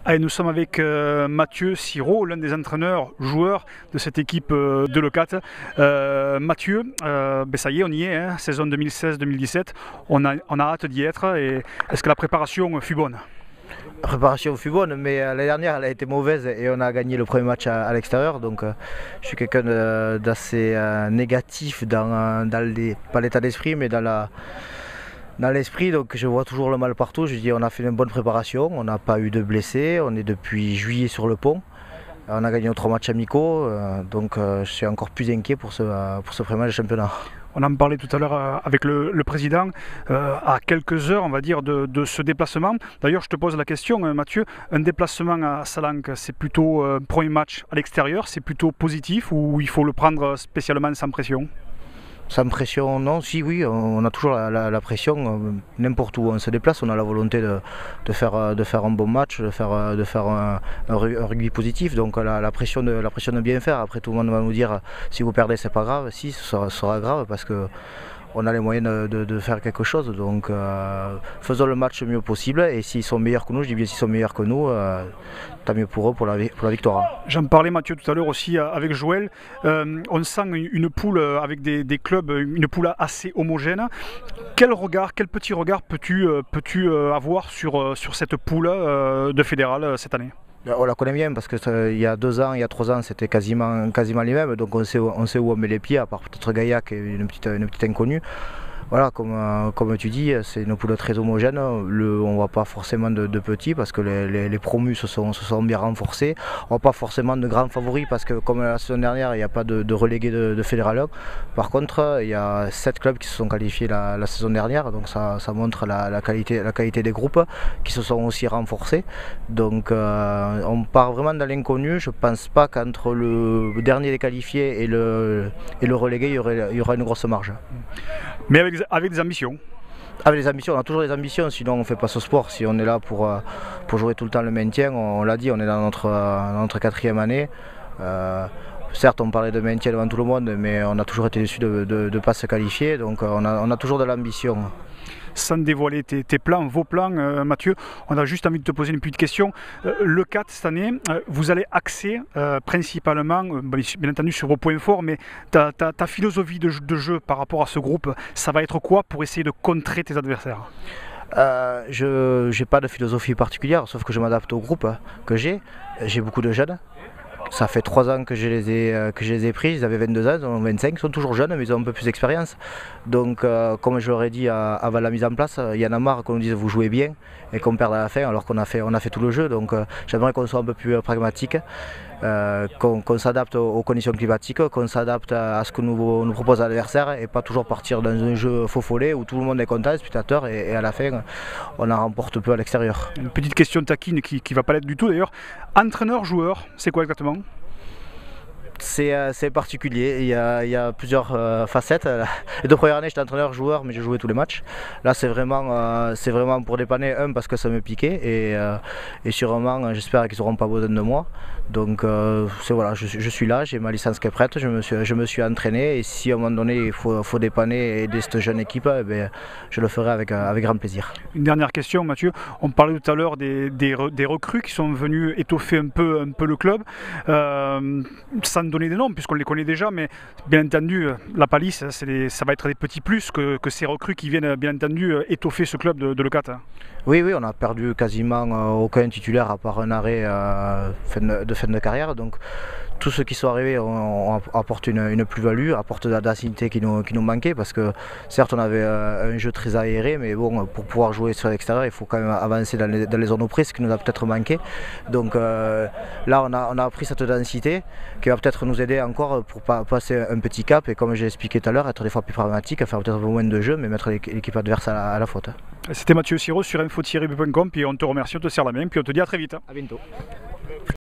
Allez, nous sommes avec Mathieu Sirot, l'un des entraîneurs, joueurs de cette équipe de Leucate. Mathieu, ça y est, on y est, hein, saison 2016-2017, on a hâte d'y être. Est-ce que la préparation fut bonne? La préparation fut bonne, mais l'année dernière elle a été mauvaise et on a gagné le premier match à l'extérieur. Donc je suis quelqu'un d'assez négatif pas l'état d'esprit, mais dans l'esprit, donc je vois toujours le mal partout. Je dis on a fait une bonne préparation, on n'a pas eu de blessés, on est depuis juillet sur le pont. On a gagné nos 3 matchs amicaux, donc je suis encore plus inquiet pour ce premier match de championnat. On en parlait tout à l'heure avec le président, à quelques heures on va dire de ce déplacement. D'ailleurs je te pose la question Mathieu, un déplacement à Salanque, c'est plutôt un premier match à l'extérieur, c'est plutôt positif ou il faut le prendre spécialement sans pression? Sans pression, non, si oui, on a toujours la pression, n'importe où on se déplace, on a la volonté de faire un bon match, de faire un rugby positif, donc la pression de bien faire. Après tout le monde va nous dire si vous perdez c'est pas grave, si ce sera grave parce que on a les moyens de faire quelque chose, donc faisons le match le mieux possible et s'ils sont meilleurs que nous, je dis bien s'ils sont meilleurs que nous, tant mieux pour eux pour la victoire. J'en parlais Mathieu tout à l'heure aussi avec Joël, on sent une poule avec des clubs, une poule assez homogène. Quel petit regard peux-tu avoir sur cette poule de fédéral cette année? On la connaît bien parce que il y a 2 ans, il y a 3 ans, c'était quasiment les mêmes, donc on sait où on met les pieds, à part peut-être Gaillac et une petite inconnue. Voilà, comme tu dis, c'est une poule très homogène. On ne voit pas forcément de petits parce que les promus se sont bien renforcés. On ne voit pas forcément de grands favoris parce que comme la saison dernière, il n'y a pas de relégués de Fédéral 1. Par contre, il y a 7 clubs qui se sont qualifiés la saison dernière, donc ça montre la qualité des groupes qui se sont aussi renforcés. Donc on part vraiment dans l'inconnu. Je ne pense pas qu'entre le dernier des qualifiés et le relégué, il y aura une grosse marge. Mais avec des ambitions. Avec les ambitions, on a toujours des ambitions, sinon on ne fait pas ce sport. Si on est là pour jouer tout le temps le maintien, on l'a dit, on est dans notre 4e année. Certes, on parlait de maintien devant tout le monde, mais on a toujours été déçus de ne pas se qualifier, donc on a toujours de l'ambition. Sans dévoiler tes plans, vos plans, Mathieu, on a juste envie de te poser une petite question. Leucate, cette année, vous allez axer principalement, bien entendu sur vos points forts, mais ta philosophie de jeu par rapport à ce groupe, ça va être quoi pour essayer de contrer tes adversaires? Je n'ai pas de philosophie particulière, sauf que je m'adapte au groupe que j'ai. J'ai beaucoup de jeunes. Ça fait 3 ans que je les ai pris, ils avaient 22 ans, ils ont 25, ils sont toujours jeunes mais ils ont un peu plus d'expérience. Donc comme je leur ai dit avant la mise en place, il y en a marre qu'on nous dise vous jouez bien et qu'on perde à la fin alors qu'on a fait tout le jeu. Donc j'aimerais qu'on soit un peu plus pragmatique, qu'on s'adapte aux conditions climatiques, qu'on s'adapte à ce que nous propose l'adversaire et pas toujours partir dans un jeu faux follet où tout le monde est content, les spectateurs, et à la fin on en remporte peu à l'extérieur. Une petite question taquine qui ne va pas l'être du tout d'ailleurs. Entraîneur-joueur, c'est quoi exactement? C'est particulier, il y a plusieurs facettes. Les 2 premières années j'étais entraîneur-joueur mais je jouais tous les matchs. Là c'est vraiment pour dépanner, parce que ça me piquait et sûrement j'espère qu'ils n'auront pas besoin de moi. Donc voilà, je suis là, j'ai ma licence qui est prête, je me suis entraîné et si à un moment donné il faut dépanner et aider cette jeune équipe, je le ferai avec grand plaisir. Une dernière question Mathieu, on parlait tout à l'heure des recrues qui sont venus étoffer un peu le club. Sans donner des noms puisqu'on les connaît déjà, mais bien entendu la palisse ça va être des petits plus que ces recrues qui viennent bien entendu étoffer ce club de Leucate. Oui, on a perdu quasiment aucun titulaire à part un arrêt de fin de carrière, donc tous ceux qui sont arrivés apportent une plus-value, apportent de la densité qui nous manquait parce que certes on avait un jeu très aéré, mais bon, pour pouvoir jouer sur l'extérieur il faut quand même avancer dans les zones prises, ce qui nous a peut-être manqué. Donc là on a appris cette densité qui va peut-être nous aider encore pour passer un petit cap et comme j'ai expliqué tout à l'heure, être des fois plus pragmatique, faire peut-être un peu moins de jeu mais mettre l'équipe adverse à la faute. C'était Mathieu Sirot sur info-rugby.com, puis on te remercie, on te serre la main, puis on te dit à très vite. À bientôt.